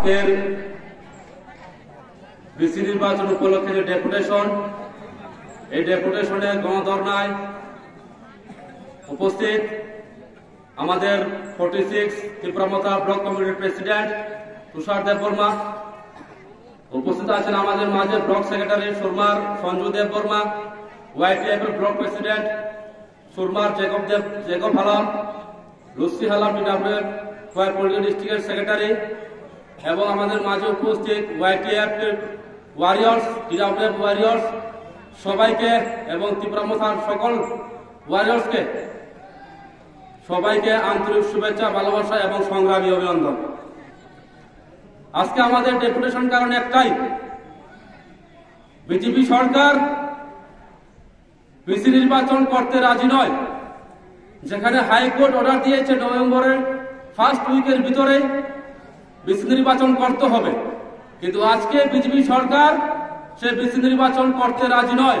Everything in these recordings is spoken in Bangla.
আজকের বিসি নির্বাচন উপলক্ষে যে ডেপুটেশন, এই ডেপুটেশনের গণধর্নায় উপস্থিত আমাদের 46 ত্রিপুরামথা ব্লক কমিটির প্রেসিডেন্ট তুষার দেববর্মা, উপস্থিত আছেন আমাদের মাঝে ব্লক সেক্রেটারি সুরমার সঞ্জু দেববর্মা, ওয়াইটিএফ এর ব্লক প্রেসিডেন্ট সুরমার Jacob Halam, Lucy Halam PWF পল্লী ডিস্ট্রিক্টের সেক্রেটারি, এবং আমাদের মাঝে উপস্থিত ওয়াইটিএফ ওয়ারিয়র্স, পিডাব্লিউএফ ওয়ারিয়র্স সবাইকে এবং ত্রিপুরামথার সকল ওয়ারিয়র্সকে সবাইকে আন্তরিক শুভেচ্ছা, ভালোবাসা এবং সংগ্রামী অভিনন্দন। আজকে আমাদের ডেপুটেশন কারণ একটাই, বিজেপি সরকার বিসি নির্বাচন করতে রাজি নয়। যেখানে হাইকোর্ট অর্ডার দিয়েছে নভেম্বরের ফার্স্ট উইকের ভিতরে বিসি নির্বাচন করতে হবে, কিন্তু আজকে বিজেপি সরকার সে বিসি নির্বাচন করতে রাজি নয়।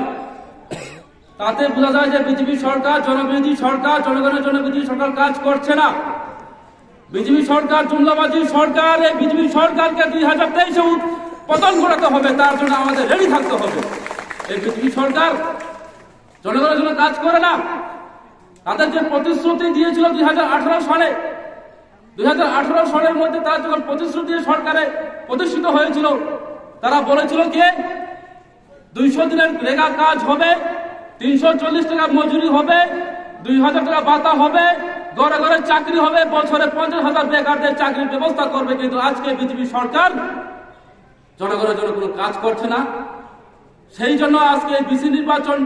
তাতে বোঝা যায় যে বিজেপি সরকার জনবিরোধী সরকার, জনগণের জনবিরোধী সরকার কাজ করছে না। বিজেপি সরকার জুমলাবাজি সরকার। এই বিজেপি সরকারকে 2023-এ পতন ঘটাতে হবে, তার জন্য আমাদের রেডি থাকতে হবে। এই বিজেপি সরকার জনগণের জন্য কাজ করে না। তাদের যে প্রতিশ্রুতি দিয়েছিল 2018 সালে, 2018 সালের মধ্যে তারা যখন প্রতিশ্রুতি সরকারে প্রতিষ্ঠিত হয়েছিল, তারা বলেছিল কি 200 দিনের রেগা কাজ হবে, 340 টাকা মজুরি হবে, 2000 টাকা ভাতা হবে, ঘরে ঘরে চাকরি হবে, বছরে 50,000 বেকারদের চাকরির ব্যবস্থা করবে। কিন্তু আজকে বিজেপি সরকার জনগণের জন্য কোনো কাজ করছে না। সেই জন্য আজকে বিসি নির্বাচন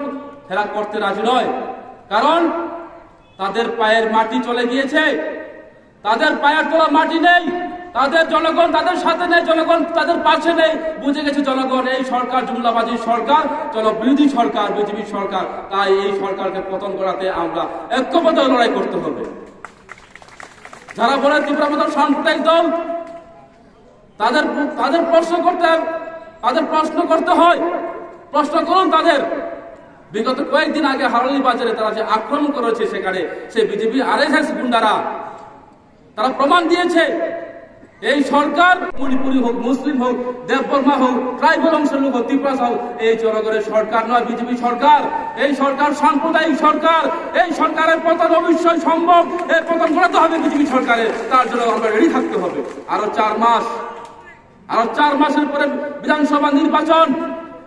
ফেরা করতে রাজি নয়, কারণ তাদের পায়ের মাটি চলে গিয়েছে, তাদের পায়ের তোলা মাটি নেই, তাদের জনগণ তাদের সাথে নেই, জনগণ তাদের পাশে নেই। বুঝে গেছে জনগণ এই সরকার জুমলাবাজি সরকার, জনবিরোধী সরকার, বিজেপি সরকার। তাই এই সরকারকে পতন করাতে আমরা ঐক্যবদ্ধ লড়াই করতে হবে। যারা বলে ত্রিপুরামথার সাম্প্রদায়িক দল, তাদের প্রশ্ন করতে হয়। প্রশ্ন করুন তাদের। বিগত কয়েকদিন আগে হারলি বাজারে তারা যে আক্রমণ করেছে, সেখানে সে বিজেপি আরএসএস গুন্ডারা তারা প্রমাণ দিয়েছে এই সরকার মণিপুরি হোক, মুসলিম হোক, দেববর্মা হোক, ট্রাইবাল অংশের লোক হোক, ত্রিপুরা হোক, এই জনগণের সরকার নয়, বিজেপি সরকার। এই সরকার সাম্প্রদায়িক সরকার। এই সরকারের পতন অবশ্যই সম্ভব। এই পতন ঘটাতে হবে বিজেপি সরকারের, তার জন্য আমরা রেডি থাকতে হবে। আরো 4 মাসের পরে বিধানসভা নির্বাচন।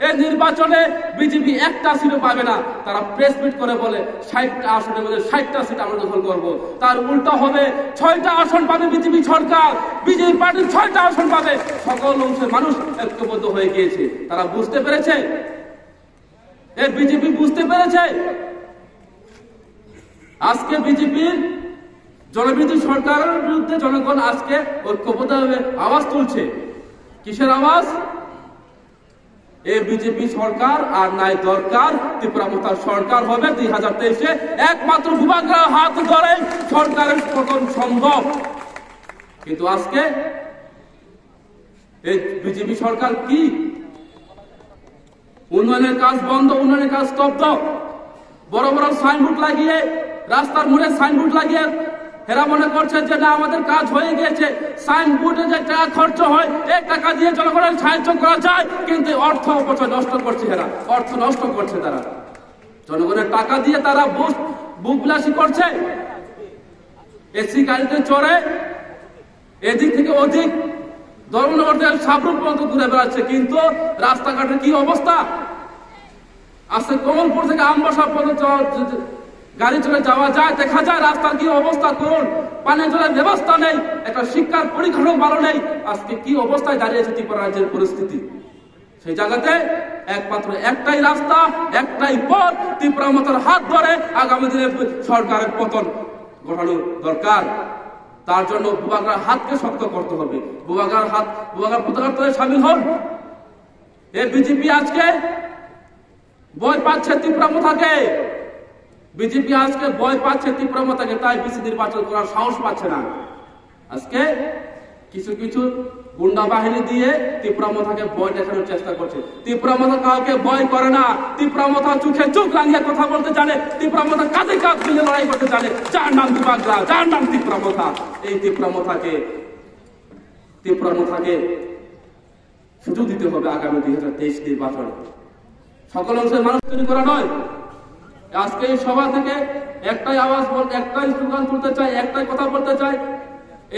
এই নির্বাচনে বিজেপি একটা সিটও পাবে না। তারা প্রেস মিট করে বলে 60টা আসনের মধ্যে 60টা সিট আমরা দখল করবো। তার উল্টা হবে 6টা আসন পাবে বিজেপি সরকার। বিজেপি পার্টি 6টা আসন পাবে। সকল অংশের মানুষ ঐক্যবদ্ধ হয়ে গিয়েছে। তারা বুঝতে পেরেছে, এই বিজেপি বুঝতে পেরেছে আজকে বিজেপির জনবিরোধী সরকারের বিরুদ্ধে জনগণ আজকে ঐক্যবদ্ধভাবে আওয়াজ তুলছে। কিসের আওয়াজ? এই বিজেপি সরকার আর নাই দরকার, ত্রিপুরামথার সরকার হবে 2023-এ। একমাত্র ভূভাগ্রার হাত ধরে সরকারের পতন সম্ভব। কিন্তু আজকে এই বিজেপি সরকার কি? উন্নয়নের কাজ বন্ধ, উন্নয়নের কাজ স্তব্ধ। বড় বড় সাইনবোর্ড লাগিয়ে, রাস্তার মোড়ে সাইনবোর্ড লাগিয়ে এরা মনে করছে যে না আমাদের কাজ হয়ে গিয়েছে। সাইনবোর্ডে যে টাকা খরচ হয়, এই টাকা দিয়ে জনগণের সাহায্য করা যায়, কিন্তু অর্থ অপচয় নষ্ট করছে এরা, অর্থ নষ্ট করছে তারা। জনগণের টাকা দিয়ে তারা বুক বিলাসী করছে, এসি গাড়িতে চড়ে এদিক থেকে ওদিক ধর্মনগর সাবরুম পর্যন্ত ঘুরে বেড়াচ্ছে। কিন্তু রাস্তাঘাটের কি অবস্থা? আজকে কমলপুর থেকে আমবাসা পর্যন্ত গাড়ি চলে যাওয়া যায়, দেখা যায় রাস্তার কি অবস্থা করুন। পানীয় জলের ব্যবস্থা নেই, একটা শিক্ষার পরিকাঠামো ভালো নেই। আজকে কি অবস্থায় দাঁড়িয়েছে ত্রিপুরা রাজ্যের পরিস্থিতি? সেই জায়গাতে একমাত্র একটাই রাস্তা, একটাই পথ, ত্রিপুরামথার হাত ধরে আগামী দিনে সরকারের পতন ঘটানো দরকার। তার জন্য ভূভাগ্রার হাতকে শক্ত করতে হবে। ভূভাগ্রার পতাকার সামিল হন। এই বিজেপি আজকে ভয় পাচ্ছে ত্রিপুরামথাকে। বিজেপি আজকে ভয় পাচ্ছে ত্রিপুরামথাকে, তাই বিসি নির্বাচন করার সাহস পাচ্ছে না। আজকে কিছু গুন্ডা বাহিনী দিয়ে ত্রিপুরামথাকে ভয় দেখানোর চেষ্টা করছে। ত্রিপুরামথা কাউকে ভয় করে না। ত্রিপুরামথা চোখে চোখ লাগিয়ে কথা বলতে জানে। ত্রিপুরামথা কাঁধে কাঁধ মিলে লড়াই করতে জানে। যার নাম ভূভাগ্রা, যার নাম ত্রিপুরামথা। এই ত্রিপুরামথাকে ত্রিপুরা মাথাকে সুযোগ দিতে হবে আগামী 2023 নির্বাচনে। সকল অংশের মানুষ তৈরি করা নয়। আজকে এই সভা থেকে একটাই আওয়াজ বলতে, একটাই স্লোগান তুলতে চাই, একটাই কথা বলতে চাই,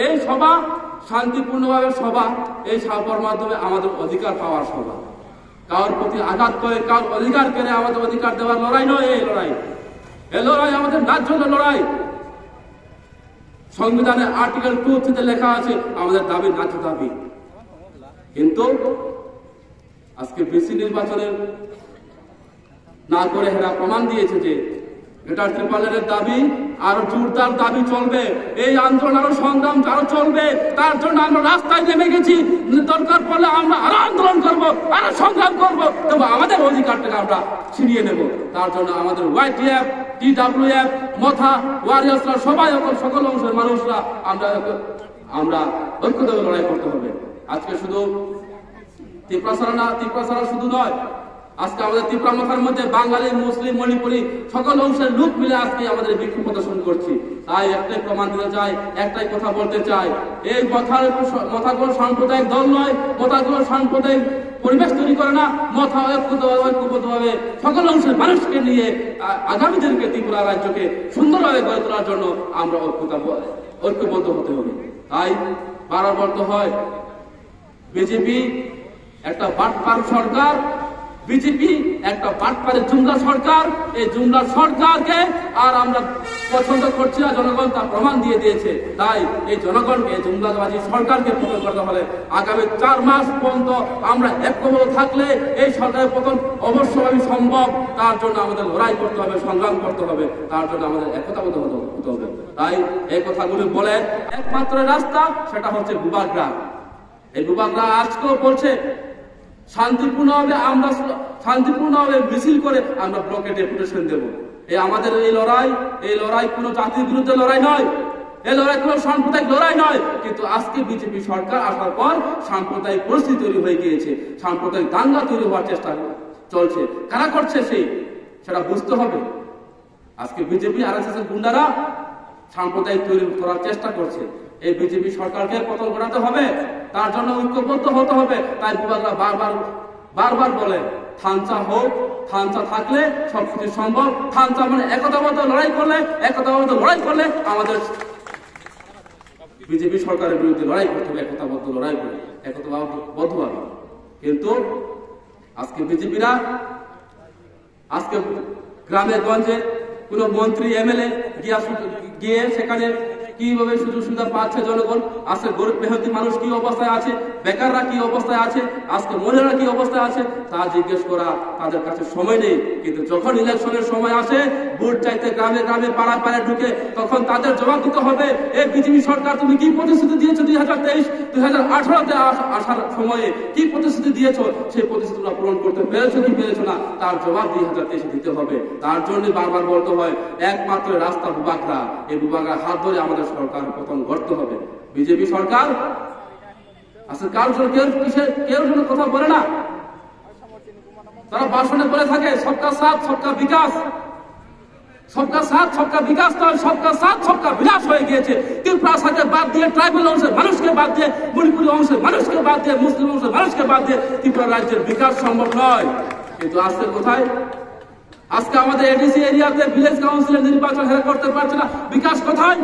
এই সভা শান্তিপূর্ণভাবে সভা, এই সভার মাধ্যমে আমাদের অধিকার পাওয়ার সভা। কারোর প্রতি আঘাত করে, কারোর অধিকার কেড়ে আমাদের অধিকার দেওয়ার লড়াই নয় এই লড়াই। এই লড়াই আমাদের ন্যায্য লড়াই। সংবিধানে আর্টিকেল 2 লেখা আছে আমাদের দাবি ন্যায্য দাবি। কিন্তু আজকে বিসি নির্বাচনে না করে এরা প্রমাণ দিয়েছে যে গ্রেটার ত্রিপুরার দাবি আরো জোরদার দাবি চলবে, এই আন্দোলন আরো সংগ্রাম আরো চলবে। তার জন্য আমরা রাস্তায় নেমে গেছি। দরকার পড়লে আমরা আরো আন্দোলন করব, আরো সংগ্রাম করব, তবে আমাদের অধিকারটাকে আমরা ছিনিয়ে নেব। তার জন্য আমাদের YTF, TWF, মথা, ওয়ারিয়ার্সরা সবাই সকল অংশের মানুষরা আমরা ঐক্যভাবে লড়াই করতে হবে। আজকে শুধু ত্রিপুরা ছাড়া শুধু নয়, আজকে আমাদের ত্রিপুরা মাথার মধ্যে বাঙালি, মুসলিম, মণিপুরি সকল অংশের লোক মিলে আজকে আমাদের বিক্ষোভ প্রদর্শন করছি। তাই একটাই প্রমাণ দিতে চাই, একটাই কথা বলতে চাই, এই মথাগুলো সাম্প্রদায়িক দল নয়, মথাগুলো সাম্প্রদায়িক পরিবেশ তৈরি করে না। মথা ঐক্যবদ্ধভাবে সকল অংশের মানুষকে নিয়ে আগামী দিনকে ত্রিপুরা রাজ্যকে সুন্দরভাবে গড়ে তোলার জন্য আমরা ঐক্যবদ্ধ হতে হবে। তাই বারবার বলতে হয়, বিজেপি একটা বাটপার সরকার, বিজেপি একটা বাটপারের জুমলা সরকার। এই জুমলা সরকারকে আর আমরা পছন্দ করছি না, জনগণ তার প্রমাণ দিয়ে দিয়েছে। তাই এই জনগণকে, জুমলাবাজি সরকারকে পতন করতে হলে আগামী 4 মাস পর্যন্ত আমরা ঐক্যবদ্ধ থাকলে এই সরকারের পতন অবশ্যই সম্ভব। তার জন্য আমাদের লড়াই করতে হবে, সংগ্রাম করতে হবে, তার জন্য আমাদের একতাবদ্ধ হতে হবে। তাই এই কথাগুলি বলে একমাত্র রাস্তা সেটা হচ্ছে বুবাগ্রাম। এই বুবাগ্রাম আজকেও বলছে শান্তিপূর্ণভাবে মিছিল করে আমরা ব্লকে ডেপুটেশন দেব। আমাদের এই লড়াই কোনো জাতির বিরুদ্ধে লড়াই নয়, এই লড়াই কোনো সাম্প্রদায়িক লড়াই নয়। কিন্তু আজকে বিজেপি সরকার আসার পর সাম্প্রদায়িক পরিস্থিতি তৈরি হয়ে গিয়েছে, সাম্প্রদায়িক দাঙ্গা তৈরি হওয়ার চেষ্টা চলছে। কারা করছে সেটা বুঝতে হবে। আজকে বিজেপি RSS এর গুন্ডারা সাম্প্রদায়িক তৈরি করার চেষ্টা করছে। এই বিজেপি সরকারকে পতন ঘটাতে হবে, তার জন্য ঐক্যবদ্ধ হতে হবে। তাই বিভাগরা বারবার বলে থানচা হোক, থানচা থাকলে সবকিছু সম্ভব। থানচা মানে একতাবদ্ধ লড়াই করলে আমাদের বিজেপি সরকারের বিরুদ্ধে লড়াই করতে হবে, একতাবদ্ধ লড়াই করে, একতাবদ্ধভাবে। কিন্তু আজকে বিজেপিরা আজকে গ্রামে গঞ্জে কোন মন্ত্রী MLA গিয়ে সেখানে কিভাবে সুযোগ সুবিধা পাচ্ছে জনগণ, আজকে গরিব মেহনতি মানুষ কি অবস্থায় আছে, বেকাররা কি অবস্থায় আছে, আজকে মহিলারা কি অবস্থায় আছে তা জিজ্ঞেস করা তাদের কাছে সময় নেই। কিন্তু যখন ইলেকশনের সময় আসে, ভোট চাইতে গ্রামে গ্রামে পাড়ায় পাড়ায় ঢুকে, তখন তাদের জবাব দিতে হবে, এই বিজেপি সরকার তুমি কি প্রতিশ্রুতি দিয়েছো 2023-2018-তে আসার সময়ে কি প্রতিশ্রুতি দিয়েছো, সেই প্রতিশ্রুতি পূরণ করতে পেরেছো কি পেরেছো না, তার জবাব 2023 দিতে হবে। তার জন্য বারবার বলতে হয় একমাত্র রাস্তা বুবাগ্রা। এই বুবাগ্রা হাত ধরে আমাদের সরকার পতন করতে হবে। বিজেপি সরকার আসলে কেউ জন্য কথা বলে না, তারা ভাষণে বলে থাকে সবকা সাথ সবকা বিকাশ। সবকা সাথ সবকা বিকাশ নয়, সবকা সাথ সবকা বিলাস হয়ে গিয়েছে। ত্রিপুরা সাথে বাদ দিয়ে, ট্রাইবাল অংশের মানুষকে বাদ দিয়ে, মণিপুরী অংশের মানুষকে বাদ দিয়ে, মুসলিম অংশের মানুষকে বাদ দিয়ে ত্রিপুরা রাজ্যের বিকাশ সম্ভব নয়। কিন্তু আজকে কোথায়? আজকে আমাদের ADC এরিয়াতে ভিলেজ কাউন্সিলের নির্বাচন করতে পারছে না, বিকাশ কোথায়?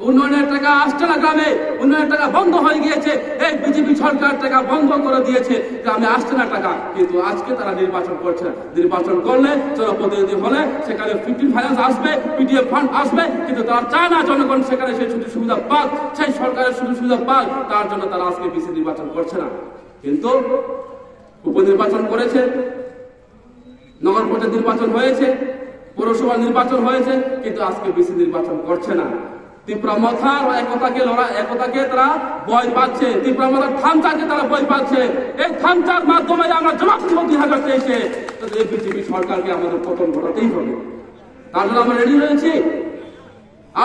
উন্নয়নের টাকা আসছে না গ্রামে, উন্নয়নের টাকা বন্ধ হয়ে গিয়েছে। এই বিজেপি সরকার টাকা বন্ধ করে দিয়েছে, গ্রামে আসছে না টাকা। কিন্তু আজকে তারা নির্বাচন করছে না। নির্বাচন করলে, জনপ্রতিনিধি হলে সেখানে 15 ফাইন্যান্স আসবে, PDF ফান্ড আসবে, কিন্তু তারা চায় না জনগণ সেখানে সেই সুযোগ সুবিধা পাক, সেই সরকারের সুযোগ সুবিধা পাক। তার জন্য তারা আজকে বিসি নির্বাচন করছে না। কিন্তু উপনির্বাচন করেছে, নগর পঞ্চায়েত নির্বাচন হয়েছে, পৌরসভা নির্বাচন হয়েছে, কিন্তু আজকে বিসি নির্বাচন করছে না। ত্রিপুরা মাথার একতাকে তারা ভয় পাচ্ছে, ত্রিপুরা মাথার থানচাকে তারা ভয় পাচ্ছে। এই থানচার মাধ্যমে আমরা জবাবদিহি 2023-এ এই বিজেপি সরকারকে আমাদের পতন ঘটাতেই হবে। তার জন্য আমরা রেডি রয়েছি,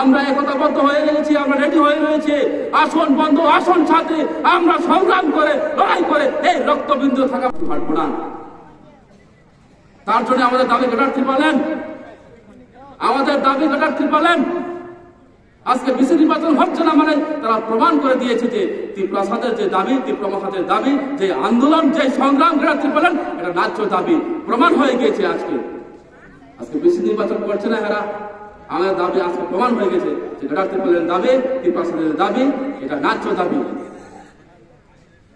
আমরা একতাবদ্ধ হয়ে গেছি, আমরা রেডি হয়ে রয়েছি। আসন বন্ধ, আসন ছাত্রী আমরা সংগ্রাম করে, লড়াই করে এই রক্তবিন্দু থাকা পারবো না। তার জন্য আমাদের দাবি ঘটাতে পারলেন, আমাদের দাবি ঘটাতে পারলেন। আজকে বিসি নির্বাচন হচ্ছে না মানে তারা প্রমাণ করে দিয়েছে যে ত্রিপ্রাসাদের যে দাবি, ত্রিপ্রমাসাদের দাবি, যে আন্দোলন, যে সংগ্রাম ত্রিপালন, এটা ন্যায্য দাবি প্রমাণ হয়ে গিয়েছে। আজকে বিসি নির্বাচন করছে না এরা, আমাদের দাবি আজকে প্রমাণ হয়ে গেছে যে ত্রিপালের দাবি, ত্রিপ্রাসাদের দাবি, এটা ন্যায্য দাবি।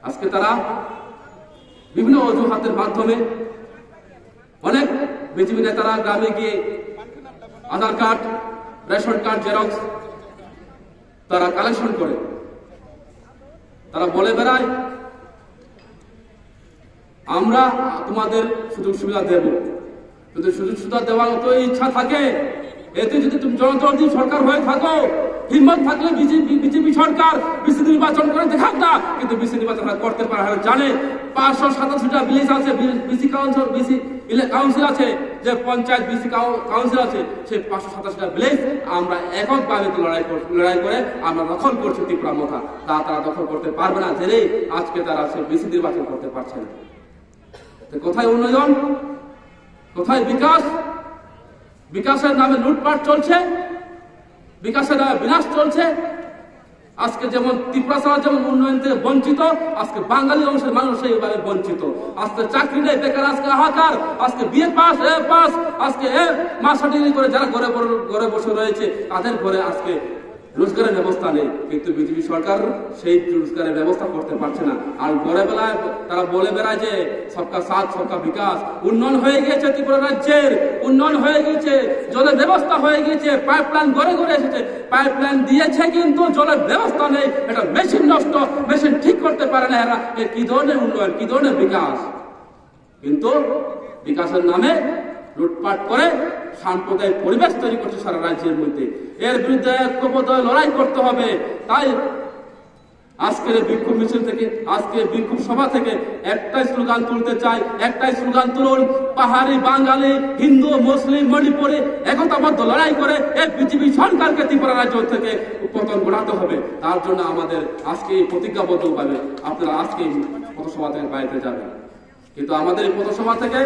আজকে তারা বিভিন্ন অজুহাতের মাধ্যমে অনেক বিজেপি নেতারা গ্রামে গিয়ে আধার কার্ড, রেশন কার্ড জেরক্স তারা কালেকশন করে, তারা বলে বেড়ায় আমরা তোমাদের সুযোগ সুবিধা দেব। যদি সুযোগ সুবিধা দেওয়ার মতো ইচ্ছা থাকে, এতে যদি তুমি জনদরদি সরকার হয়ে থাকো, হিম্মত থাকলে বিজেপি সরকার বিসি নির্বাচন করে দেখাক না। কিন্তু বিসি নির্বাচন করতে পারে, জানে 587টা ভিলেজ আছে, বিসি কাউন্সিল আছে, যে পঞ্চায়েত বিসি কাউন্সিল আছে, সেই 587টা ভিলেজ আমরা এককভাবে লড়াই করে আমরা দখল করছি ত্রিপুরা মথা। তারা দখল করতে পারবে না, জেনে আজকে তারা সেই বিসি নির্বাচন করতে পারছে না। কোথায় উন্নয়ন, কোথায় বিকাশ? বিকাশের নামে লুটপাট চলছে, বিকাশের নামে বিনাশ চলছে। আজকে যেমন ত্রিপুরা যেমন উন্নয়ন থেকে বঞ্চিত, আজকে বাঙালি অংশের মানুষ এইভাবে বঞ্চিত। আজকে চাকরি নেই, বেকার, আজকে হাহাকার। আজকে বিএ পাস, এ পাস, আজকে মাস্টার ডিগ্রি করে যারা ঘরে বসে রয়েছে, তাদের ঘরে আজকে রোজগারের ব্যবস্থা নেই। কিন্তু বিজেপি সরকার সেই রোজগারের ব্যবস্থা করতে পারছে না। আর ঘরে বেলায় তারা বলে বেড়ায় যে সবকা সাথ সবকা বিকাশ। উন্নয়ন হয়ে গিয়েছে, ত্রিপুরা রাজ্যের উন্নয়ন হয়ে গিয়েছে, জলের ব্যবস্থা হয়ে গিয়েছে, পাইপলাইন ঘরে ঘরে এসেছে, পাইপলাইন দিয়েছে কিন্তু জলের ব্যবস্থা নেই। এটা মেশিন নষ্ট, মেশিন ঠিক করতে পারে না এরা। কি ধরনের উন্নয়ন, কি ধরনের বিকাশ? কিন্তু বিকাশের নামে লুটপাট করে সাম্প্রদায়িক পরিবেশ তৈরি করছে সারা রাজ্যের মধ্যে। এর বিরুদ্ধে ঐক্যবদ্ধ লড়াই করতে হবে। তাই আজকের বিক্ষোভ মিছিল থেকে, আজকে বিক্ষোভ সভা থেকে একটাই স্লোগান তুলতে চাই, একটাই স্লোগান তুলুন, পাহাড়ি, বাঙালি, হিন্দু, মুসলিম, মণিপুরি একতাবদ্ধ লড়াই করে এই বিজেপি সরকারকে ত্রিপুরা রাজ্য থেকে পতন ঘটাতে হবে। তার জন্য আমাদের আজকে প্রতিজ্ঞাবদ্ধভাবে আপনারা আজকে পথসভা থেকে বাইরে যাবেন। কিন্তু আমাদের এই পথসভা থেকে